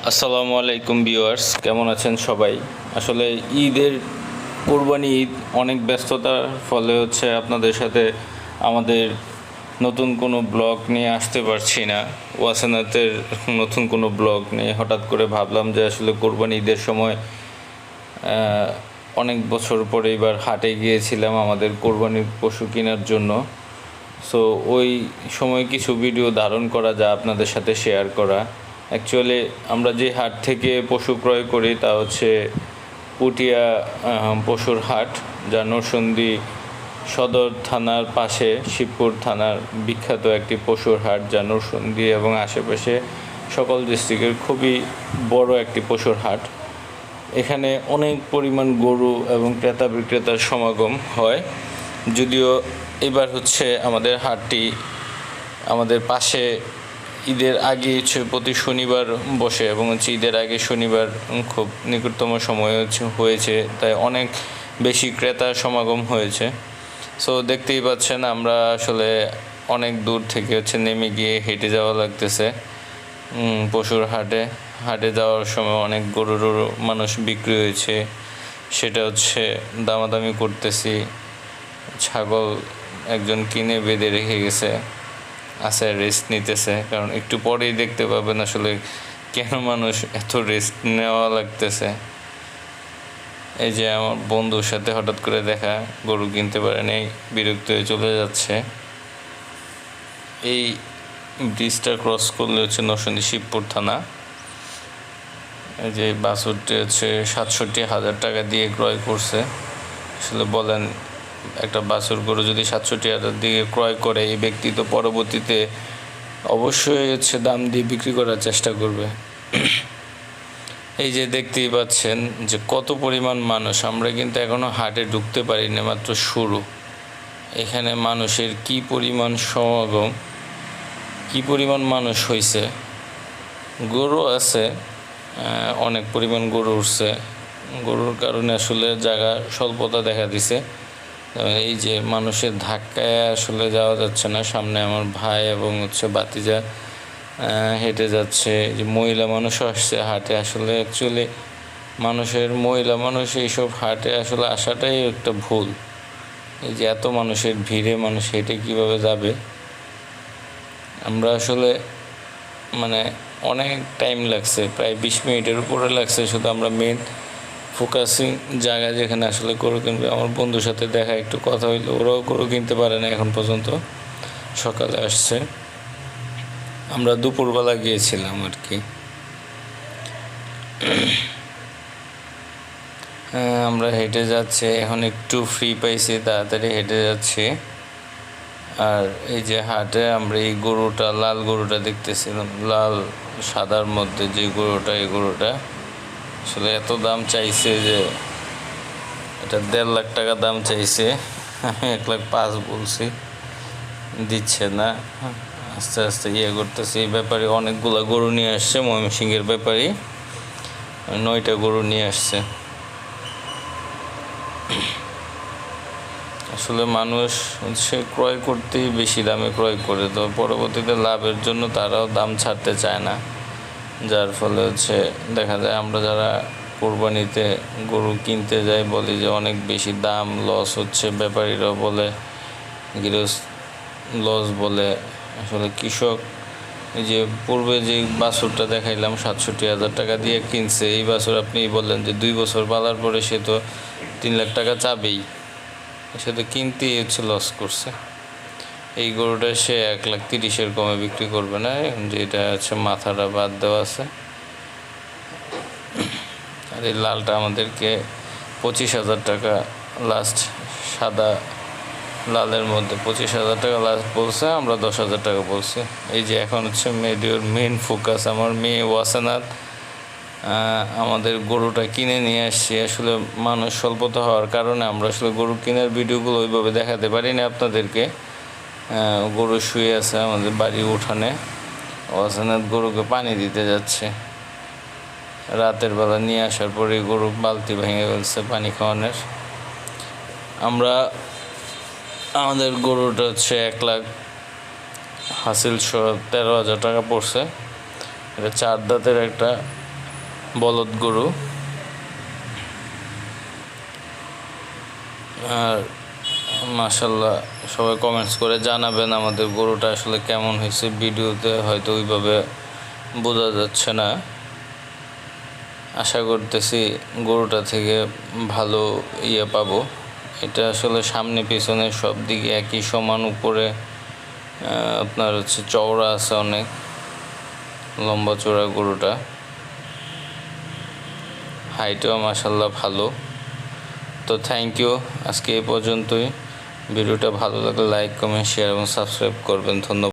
আসসালামু আলাইকুম ভিউয়ার্স, কেমন আছেন সবাই? আসলে ঈদের কুরবানি ঈদ, অনেক ব্যস্ততার ফলে আপনাদের সাথে আমাদের নতুন কোনো ব্লগ নিয়ে আসতে পারছি না। ওয়াসানাতের নতুন কোনো ব্লগ নিয়ে হঠাৎ করে ভাবলাম যে আসলে কুরবানি ঈদের সময় অনেক বছর পরে এবার হাটে গিয়েছিলাম আমাদের কোরবানির পশু কেনার জন্য। সো ওই সময় কিছু ভিডিও ধারণ করা যা আপনাদের সাথে শেয়ার করা। অ্যাকচুয়ালি আমরা যে হাট থেকে পশু ক্রয় করি তা পুটিয়া পশুর হাট, যা নরসিংদী সদর থানার পাশে শিবপুর থানার বিখ্যাত একটি পশুর হাট, যা নরসিংদী এবং আশেপাশে সকল ডিস্ট্রিক্টের খুবই বড় একটি পশুর হাট। এখানে অনেক পরিমাণ গরু এবং ক্রেতা বিক্রেতার সমাগম হয়। যদিও এবার আমাদের হাটটি আমাদের পাশে ঈদের আগে প্রতি শনিবার বসে এবং ঈদের আগে শনিবার খুব নিকটতম সময় হয়েছে, তাই অনেক বেশি ক্রেতার সমাগম হয়েছে। সো দেখতেই পাচ্ছেন, আমরা আসলে অনেক দূর থেকে নেমে গিয়ে হেঁটে যাওয়া লাগতেছে পশুর হাটে যাওয়ার সময় অনেক গরুর মানুষ বিক্রি হয়েছে, সেটা দামাদামি করতেছি। ছাগল একজন কিনে বেঁধে রেখে গেছে, রেস্ট নিতেছে, কারণ একটু পরেই দেখতে পাবেন আসলে কেন মানুষ এত রেস্ট নেওয়া লাগতেছে। এই যে আমার বন্ধুর সাথে হঠাৎ করে দেখা, গরু কিনতে পারেনি, বিরক্ত হয়ে চলে যাচ্ছে। এই ব্রিজটা ক্রস করলে নরসিংদী শিবপুর থানা। এই যে বাছুরটি ৬৭,০০০ টাকা দিয়ে ক্রয় করছে। আসলে বলেন, একটা বাছুর গরু যদি ৬৭,০০০ দিয়ে ক্রয় করে, এই ব্যক্তি তো পরবর্তীতে অবশ্যই দাম দিয়ে বিক্রি করার চেষ্টা করবে। এই যে দেখতেই পাচ্ছেন যে কত পরিমাণ মানুষ। আমরা কিন্তু এখনও হাটে ঢুকতে পারিনি, মাত্র শুরু। এখানে মানুষের কি পরিমাণ সমাগম, কি পরিমাণ মানুষ হয়েছে। গরু আছে, অনেক পরিমাণ গরু উঠছে। গরুর কারণে আসলে জায়গা স্বল্পতা দেখা দিছে। এই যে মানুষের ধাক্কায় আসলে যাওয়া যাচ্ছে না। সামনে আমার ভাই এবং ভাতিজা হেঁটে যাচ্ছে। যে মহিলা মানুষও আসছে হাটে। আসলে অ্যাকচুয়ালি মহিলা মানুষ এইসব হাটে আসলে আসাটাই একটা ভুল। এই যে এত মানুষের ভিড়ে মানুষ হেঁটে কীভাবে যাবে? আমরা আসলে অনেক টাইম লাগছে, প্রায় 20 মিনিটের উপরে লাগছে শুধু আমরা মেন ফোকাসিং জায়গা যেখানে আসলে গরু কিনবে। আমার বন্ধুর সাথে দেখা, একটু কথা হইলো। ওরাও গরু কিনতে পারে না এখন পর্যন্ত, সকালে আসছে। আমরা দুপুরবেলা গিয়েছিলাম আর কি। আমরা হেঁটে যাচ্ছি এখন, একটু ফ্রি পাইছি, তাড়াতাড়ি হেঁটে যাচ্ছি। আর এই যে হাটে আমরা এই গরুটা, লাল গরুটা দেখতেছিলাম, লাল সাদার মধ্যে যে গরুটা, এই গরুটা আসলে এত দাম চাইছে যে এটা 1.5 লাখ টাকা দাম চাইছে। আমি 1,05,000 বলছি, দিচ্ছে না। আস্তে আস্তে করতেছি। এই ব্যাপারে অনেকগুলা গরু নিয়ে আসছে ময়মনসিংহের ব্যাপারী, 9টা গরু নিয়ে আসছে। আসলে মানুষ ক্রয় করতেই বেশি দামে ক্রয় করে, তো পরবর্তীতে লাভের জন্য তারাও দাম ছাড়তে চায় না। যার ফলে দেখা যায় আমরা যারা কোরবানিতে গরু কিনতে যাই বলি যে অনেক বেশি দাম, লস হচ্ছে। ব্যাপারীরাও বলে, গৃহস্থ লস বলে। আসলে কৃষক, এই যে পূর্বে যে বাছুরটা দেখাইলাম ৬৭,০০০ টাকা দিয়ে কিনছে, এই বাছুর আপনি বললেন যে 2 বছর পালার পরে সে তো 3 লাখ টাকা চাবেই। সে তো কিনতেই লস করছে। এই গরুটা সে 1,30,000 কমে বিক্রি করবে না, যেটা মাথাটা বাদ দেওয়া আছে। আর এই লালটা আমাদেরকে 25,000 টাকা লাস্ট, সাদা লালের মধ্যে 25,000 টাকা লাস্ট বলছে, আমরা 10,000 টাকা বলছি। এই যে এখন ভিডিওর মেন ফোকাস আমার মেয়ে ওয়াসানাত। আমাদের গরুটা কিনে নিয়ে আসছি। আসলে মানুষ স্বল্পতা হওয়ার কারণে আমরা আসলে গরু কেনার ভিডিওগুলো ওইভাবে দেখাতে পারি না আপনাদেরকে। গরু শুয়ে আছে আমাদের বাড়ির উঠানে। ওয়াসানাত গরুকে পানি দিতে যাচ্ছে। রাতের বেলা নিয়ে আসার পরে গরু বালতি ভেঙে ফেলছে পানি খাওয়ানোর। আমাদের গরুটা 1 লাখ হাসিল 13,000 টাকা পড়ছে। এটা 4 দাঁতের একটা বলদ গরু। আর মাশাআল্লাহ সবাই কমেন্টস করে জানাবেন আমাদের গরুটা আসলে কেমন হয়েছে। ভিডিওতে হয়তো ওইভাবে বোঝা যাচ্ছে না। আশা করতেছি গরুটা থেকে ভালো পাবো। এটা আসলে সামনে পিছনে সব দিকে একই সমান, উপরে আপনার চওড়া আছে, অনেক লম্বা চওড়া গরুটা, হাইটও মাশাআল্লাহ ভালো। তো থ্যাংক ইউ, আজকে এই পর্যন্তই। ভিডিওটা ভালো লাগলে লাইক, কমেন্ট, শেয়ার এবং সাবস্ক্রাইব করবেন। ধন্যবাদ।